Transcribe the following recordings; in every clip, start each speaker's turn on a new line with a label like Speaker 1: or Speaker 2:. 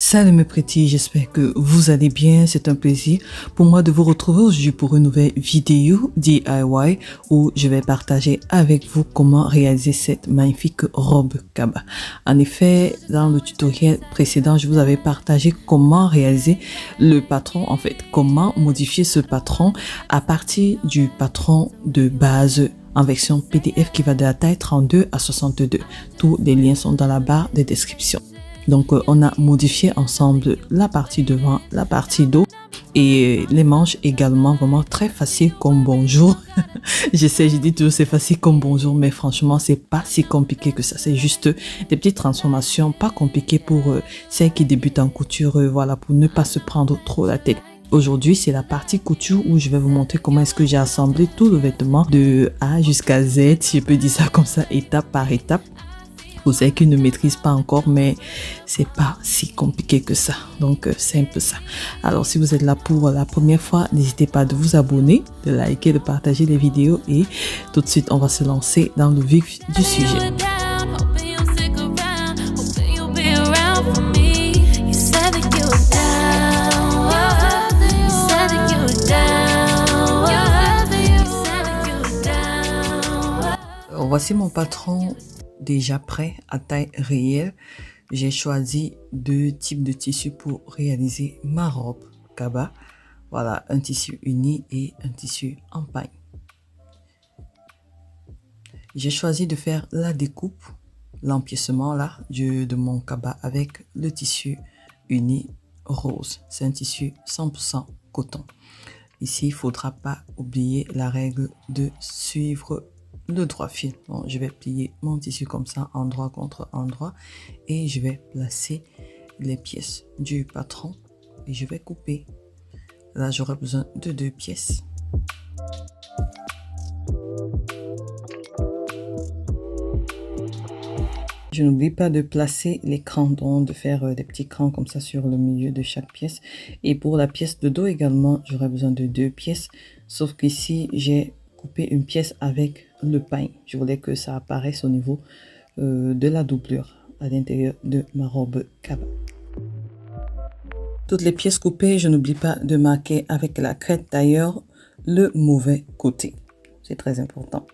Speaker 1: Salut mes petits, j'espère que vous allez bien. C'est un plaisir pour moi de vous retrouver aujourd'hui pour une nouvelle vidéo DIY où je vais partager avec vous comment réaliser cette magnifique robe Kaba. En effet, dans le tutoriel précédent, je vous avais partagé comment réaliser le patron, en fait, comment modifier ce patron à partir du patron de base en version PDF qui va de la taille 32 à 62. Tous les liens sont dans la barre de description. Donc, on a modifié ensemble la partie devant, la partie dos et les manches également. Vraiment très facile comme bonjour. Je sais, je dis toujours c'est facile comme bonjour, mais franchement, c'est pas si compliqué que ça. C'est juste des petites transformations, pas compliquées pour celles qui débutent en couture, voilà, pour ne pas se prendre trop la tête. Aujourd'hui, c'est la partie couture où je vais vous montrer comment est-ce que j'ai assemblé tout le vêtement de A jusqu'à Z, si je peux dire ça comme ça, étape par étape. Pour celles qui ne maîtrisent pas encore, mais c'est pas si compliqué que ça. Donc, c'est un peu ça. Alors, si vous êtes là pour la première fois, n'hésitez pas de vous abonner, de liker, de partager les vidéos et tout de suite, on va se lancer dans le vif du sujet. Alors, voici mon patron déjà prêt à taille réelle. J'ai choisi deux types de tissus pour réaliser ma robe Kaba. Voilà, un tissu uni et un tissu en paille. J'ai choisi de faire la découpe, l'empiècement là de mon Kaba avec le tissu uni rose. C'est un tissu 100% coton. Ici, il faudra pas oublier la règle de suivre le droit fil. Bon, je vais plier mon tissu comme ça, endroit contre endroit, et je vais placer les pièces du patron et je vais couper. Là, j'aurai besoin de 2 pièces. Je n'oublie pas de placer les crans, donc de faire des petits crans comme ça sur le milieu de chaque pièce. Et pour la pièce de dos également, j'aurai besoin de 2 pièces, sauf qu'ici, j'ai coupé une pièce avec le pain. Je voulais que ça apparaisse au niveau de la doublure à l'intérieur de ma robe Kaba. Toutes les pièces coupées, je n'oublie pas de marquer avec la crête d'ailleurs le mauvais côté. C'est très important.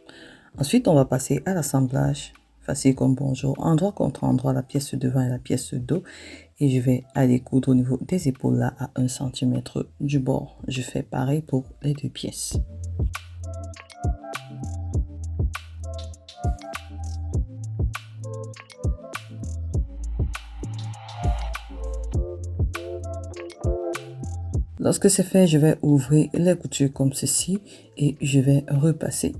Speaker 1: Ensuite, on va passer à l'assemblage. Facile comme bonjour. Endroit contre endroit, la pièce devant et la pièce dos. Et je vais aller coudre au niveau des épaules là à 1 cm du bord. Je fais pareil pour les 2 pièces. Lorsque c'est fait, je vais ouvrir les coutures comme ceci et je vais repasser.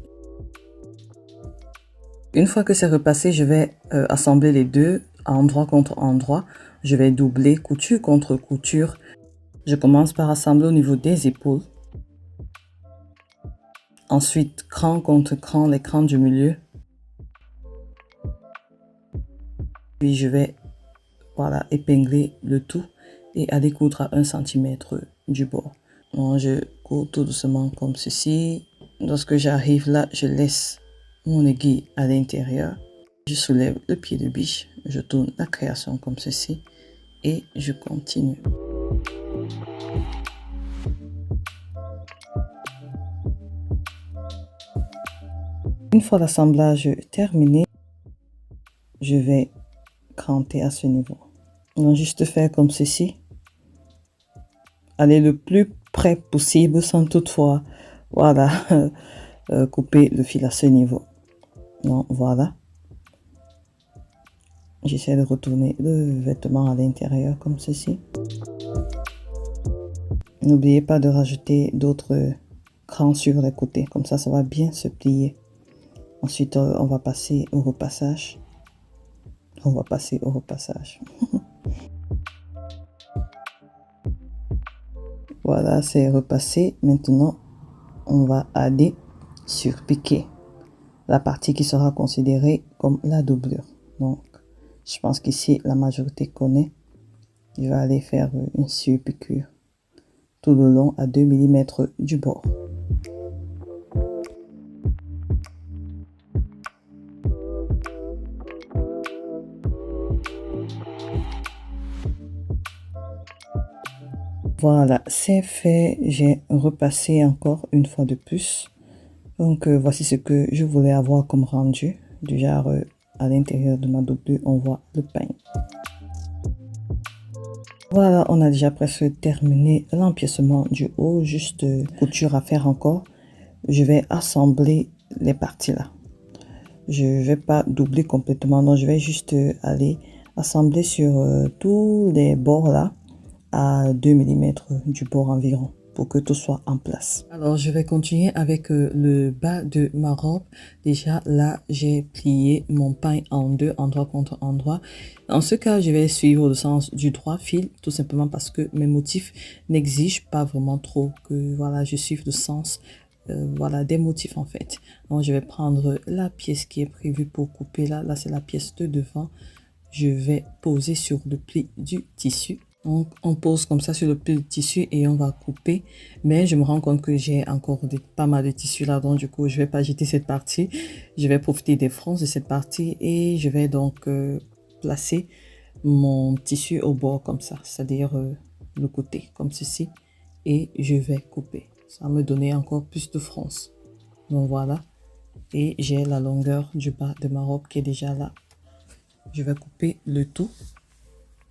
Speaker 1: Une fois que c'est repassé, je vais assembler les deux, endroit contre endroit. Je vais doubler couture contre couture. Je commence par assembler au niveau des épaules. Ensuite, cran contre cran, les crans du milieu. Puis je vais, voilà, épingler le tout et aller coudre à 1 cm du bord. Donc, je cours tout doucement comme ceci. Lorsque j'arrive là, je laisse mon aiguille à l'intérieur. Je soulève le pied de biche. Je tourne la création comme ceci et je continue. Une fois l'assemblage terminé, je vais cranter à ce niveau. Donc, juste faire comme ceci. Aller le plus près possible sans toutefois, voilà, couper le fil à ce niveau. Donc, voilà. J'essaie de retourner le vêtement à l'intérieur comme ceci. N'oubliez pas de rajouter d'autres crans sur les côtés. Comme ça va bien se plier. Ensuite, on va passer au repassage. Voilà, c'est repassé. Maintenant, on va aller surpiquer la partie qui sera considérée comme la doublure. Donc, je pense qu'ici, la majorité connaît. Je vais aller faire une surpiqûre tout le long à 2 mm du bord. Voilà, c'est fait. J'ai repassé encore une fois de plus. Donc, voici ce que je voulais avoir comme rendu. Du genre, à l'intérieur de ma doublure, on voit le pain. Voilà, on a déjà presque terminé l'empiècement du haut. Juste couture à faire encore. Je vais assembler les parties là. Je vais pas doubler complètement, non, je vais juste aller assembler sur tous les bords là à 2 mm du bord environ pour que tout soit en place. Alors je vais continuer avec le bas de ma robe. Déjà là j'ai plié mon pain en deux, endroit contre endroit. En ce cas je vais suivre le sens du droit fil, tout simplement parce que mes motifs n'exigent pas vraiment trop que voilà je suive le sens voilà des motifs en fait. Donc je vais prendre la pièce qui est prévue pour couper là c'est la pièce de devant. Je vais poser sur le pli du tissu. Donc on pose comme ça sur le pli du tissu et on va couper, mais je me rends compte que j'ai encore pas mal de tissu là, donc du coup je vais pas jeter cette partie. Je vais profiter des fronces de cette partie et je vais donc placer mon tissu au bord comme ça, c'est-à-dire le côté comme ceci, et je vais couper. Ça va me donner encore plus de fronce. Donc voilà, et j'ai la longueur du bas de ma robe qui est déjà là. Je vais couper le tout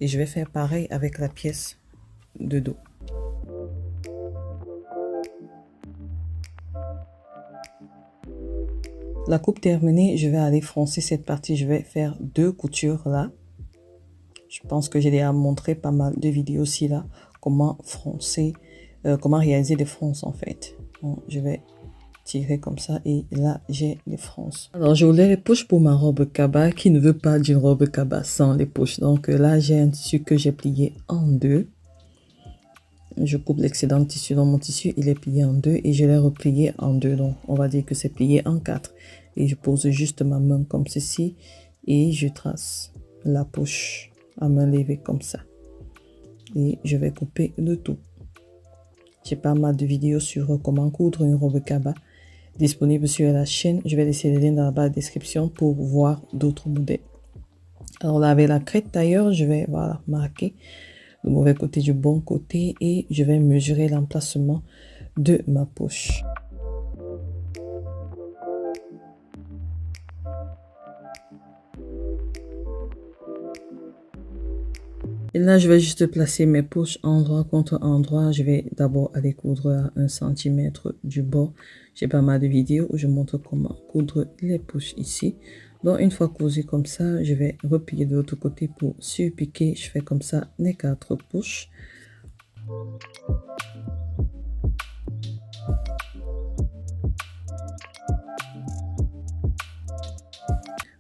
Speaker 1: et je vais faire pareil avec la pièce de dos. La coupe terminée, je vais aller froncer cette partie. Je vais faire 2 coutures là. Je pense que j'ai déjà montré pas mal de vidéos aussi là, comment froncer, comment réaliser des fronces en fait. Donc, je vais tirer comme ça et là j'ai les fronces. Alors je voulais les poches pour ma robe cabas, qui ne veut pas d'une robe cabas sans les poches. Donc là j'ai un tissu que j'ai plié en deux. Je coupe l'excédent de tissu dans mon tissu, il est plié en deux et je l'ai replié en deux. Donc on va dire que c'est plié en quatre. Et je pose juste ma main comme ceci et je trace la poche à main levée comme ça. Et je vais couper le tout. J'ai pas mal de vidéos sur comment coudre une robe cabas disponible sur la chaîne. Je vais laisser les liens dans la barre de description pour voir d'autres modèles. Alors là avec la crête tailleur, je vais voilà, marquer le mauvais côté du bon côté et je vais mesurer l'emplacement de ma poche. Et là, je vais juste placer mes poches endroit contre endroit. Je vais d'abord aller coudre à 1 cm du bord. J'ai pas mal de vidéos où je montre comment coudre les poches ici. Donc, une fois cousu comme ça, je vais replier de l'autre côté pour surpiquer. Je fais comme ça les 4 poches.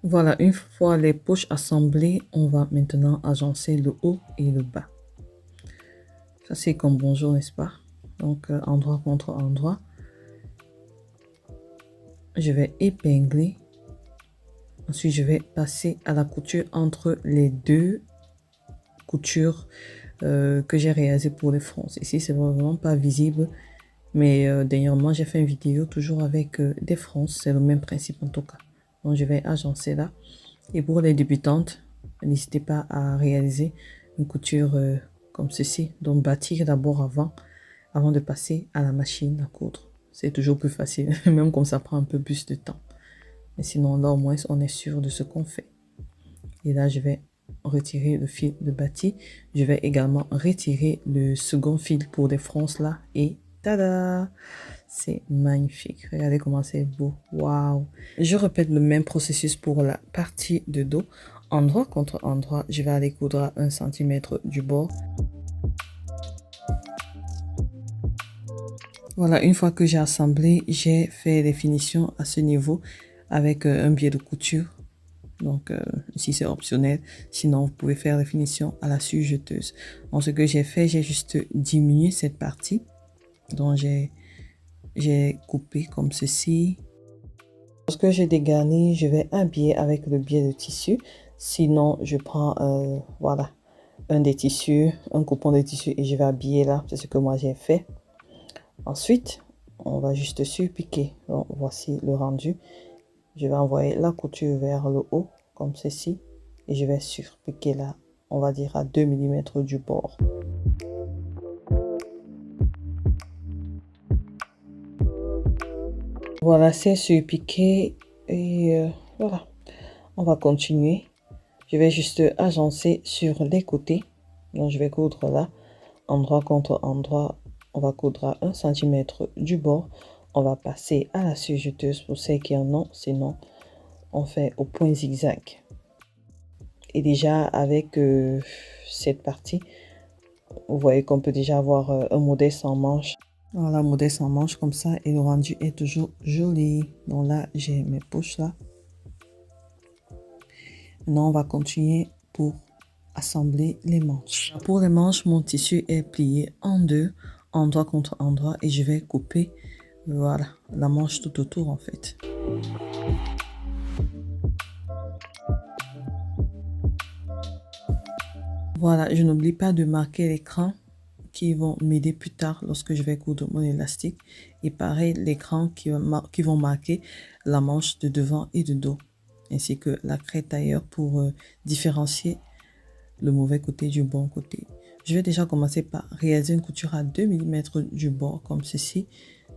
Speaker 1: Voilà, une fois les poches assemblées, on va maintenant agencer le haut et le bas. Ça, c'est comme bonjour, n'est-ce pas? Donc, endroit contre endroit. Je vais épingler. Ensuite, je vais passer à la couture entre les deux coutures que j'ai réalisées pour les fronces. Ici, c'est vraiment pas visible. Mais dernièrement, j'ai fait une vidéo toujours avec des fronces. C'est le même principe en tout cas. Donc, je vais agencer là. Et pour les débutantes, n'hésitez pas à réaliser une couture comme ceci. Donc, bâtir d'abord avant de passer à la machine à coudre. C'est toujours plus facile, même comme ça prend un peu plus de temps. Mais sinon, là, au moins, on est sûr de ce qu'on fait. Et là, je vais retirer le fil de bâti. Je vais également retirer le second fil pour les fronces là. Et tada! C'est magnifique. Regardez comment c'est beau. Waouh! Je répète le même processus pour la partie de dos. Endroit contre endroit, je vais aller coudre à 1 cm du bord. Voilà, une fois que j'ai assemblé, j'ai fait les finitions à ce niveau avec un biais de couture. Donc ici c'est optionnel, sinon vous pouvez faire les finitions à la scie-jeteuse. Donc ce que j'ai fait, j'ai juste diminué cette partie. Donc j'ai coupé comme ceci. Lorsque j'ai dégarni, je vais habiller avec le biais de tissu. Sinon, je prends voilà, un des tissus, un coupon de tissu et je vais habiller là. C'est ce que moi j'ai fait. Ensuite, on va juste surpiquer. Donc, voici le rendu. Je vais envoyer la couture vers le haut, comme ceci. Et je vais surpiquer là, on va dire à 2 mm du bord. Voilà, c'est sur piqué et voilà. On va continuer. Je vais juste agencer sur les côtés. Donc, je vais coudre là, endroit contre endroit. On va coudre à 1 cm du bord. On va passer à la surjeteuse pour ceux qui en ont. Sinon, on fait au point zigzag. Et déjà, avec cette partie, vous voyez qu'on peut déjà avoir un modèle sans manche. Voilà, modèle sans manche comme ça. Et le rendu est toujours joli. Donc là, j'ai mes poches là. Maintenant, on va continuer pour assembler les manches. Pour les manches, mon tissu est plié en deux, endroit contre endroit, et je vais couper, voilà, la manche tout autour en fait. Voilà, je n'oublie pas de marquer les crans qui vont m'aider plus tard lorsque je vais coudre mon élastique. Et pareil, les crans qui vont marquer la manche de devant et de dos, ainsi que la crête d'ailleurs pour différencier le mauvais côté du bon côté. Je vais déjà commencer par réaliser une couture à 2 mm du bord comme ceci.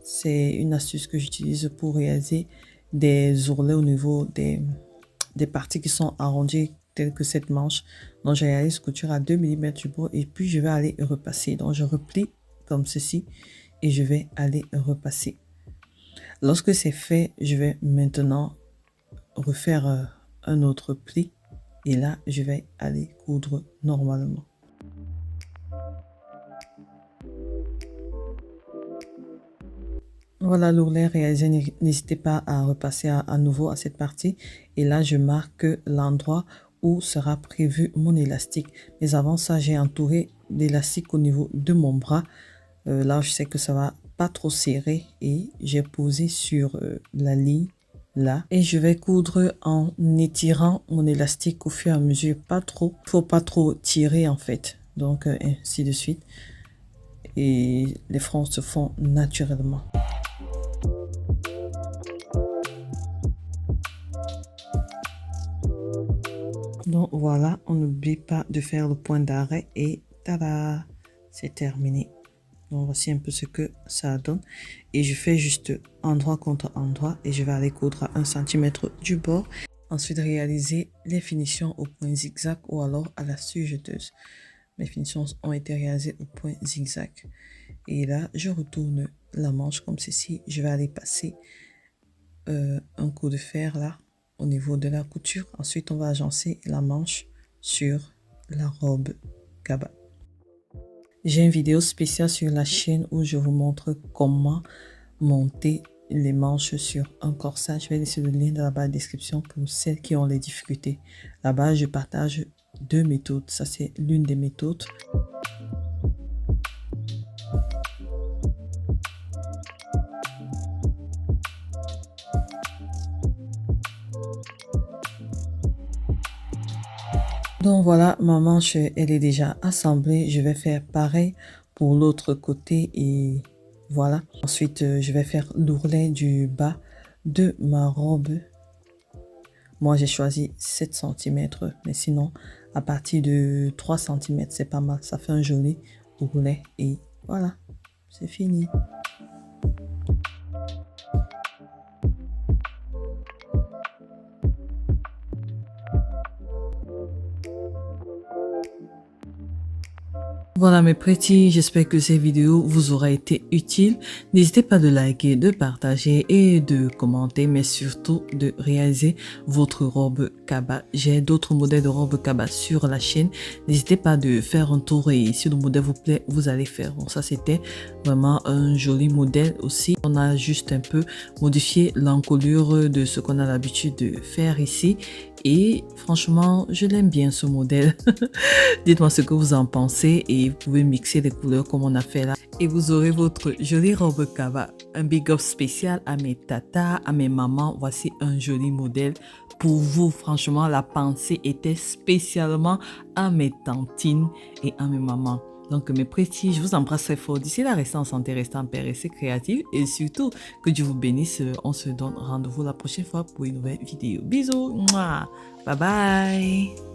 Speaker 1: C'est une astuce que j'utilise pour réaliser des ourlets au niveau des parties qui sont arrondies telles que cette manche. Donc je réalise couture à 2 mm du bord et puis je vais aller repasser. Donc je replie comme ceci et je vais aller repasser. Lorsque c'est fait, je vais maintenant refaire un autre pli. Et là, je vais aller coudre normalement. Voilà l'ourlet réalisé. N'hésitez pas à repasser à nouveau à cette partie. Et là, je marque l'endroit où sera prévu mon élastique. Mais avant ça, j'ai entouré l'élastique au niveau de mon bras. Là, je sais que ça va pas trop serrer. Et j'ai posé sur la ligne là et je vais coudre en étirant mon élastique au fur et à mesure, pas trop, faut pas trop tirer en fait, donc ainsi de suite, et les fronts se font naturellement. Donc voilà, on n'oublie pas de faire le point d'arrêt et tada, c'est terminé. Donc voici un peu ce que ça donne et je fais juste endroit contre endroit et je vais aller coudre à 1 cm du bord. Ensuite réaliser les finitions au point zigzag ou alors à la surjeteuse. Mes finitions ont été réalisées au point zigzag et là je retourne la manche comme ceci. Je vais aller passer un coup de fer là au niveau de la couture. Ensuite on va agencer la manche sur la robe cabas. J'ai une vidéo spéciale sur la chaîne où je vous montre comment monter les manches sur un corsage. Je vais laisser le lien dans la barre de description pour celles qui ont les difficultés. Là-bas, je partage 2 méthodes. Ça, c'est l'une des méthodes. Donc voilà, ma manche, elle est déjà assemblée. Je vais faire pareil pour l'autre côté et voilà. Ensuite, je vais faire l'ourlet du bas de ma robe. Moi, j'ai choisi 7 cm, mais sinon, à partir de 3 cm, c'est pas mal. Ça fait un joli ourlet et voilà, c'est fini. Voilà mes petits, j'espère que ces vidéos vous aura été utiles. N'hésitez pas de liker, de partager et de commenter, mais surtout de réaliser votre robe cabas. J'ai d'autres modèles de robe cabas sur la chaîne. N'hésitez pas de faire un tour et si le modèle vous plaît, vous allez faire. Bon, ça c'était vraiment un joli modèle aussi. On a juste un peu modifié l'encolure de ce qu'on a l'habitude de faire ici. Et franchement, je l'aime bien ce modèle. Dites-moi ce que vous en pensez et vous pouvez mixer les couleurs comme on a fait là. Et vous aurez votre jolie robe cabas. Un big up spécial à mes tatas, à mes mamans. Voici un joli modèle pour vous. Franchement, la pensée était spécialement à mes tantines et à mes mamans. Donc mes petits, je vous embrasse très fort. D'ici là, restez en santé, restez en paix, restez créatifs et surtout que Dieu vous bénisse. On se donne rendez-vous la prochaine fois pour une nouvelle vidéo. Bisous, mouah. Bye bye.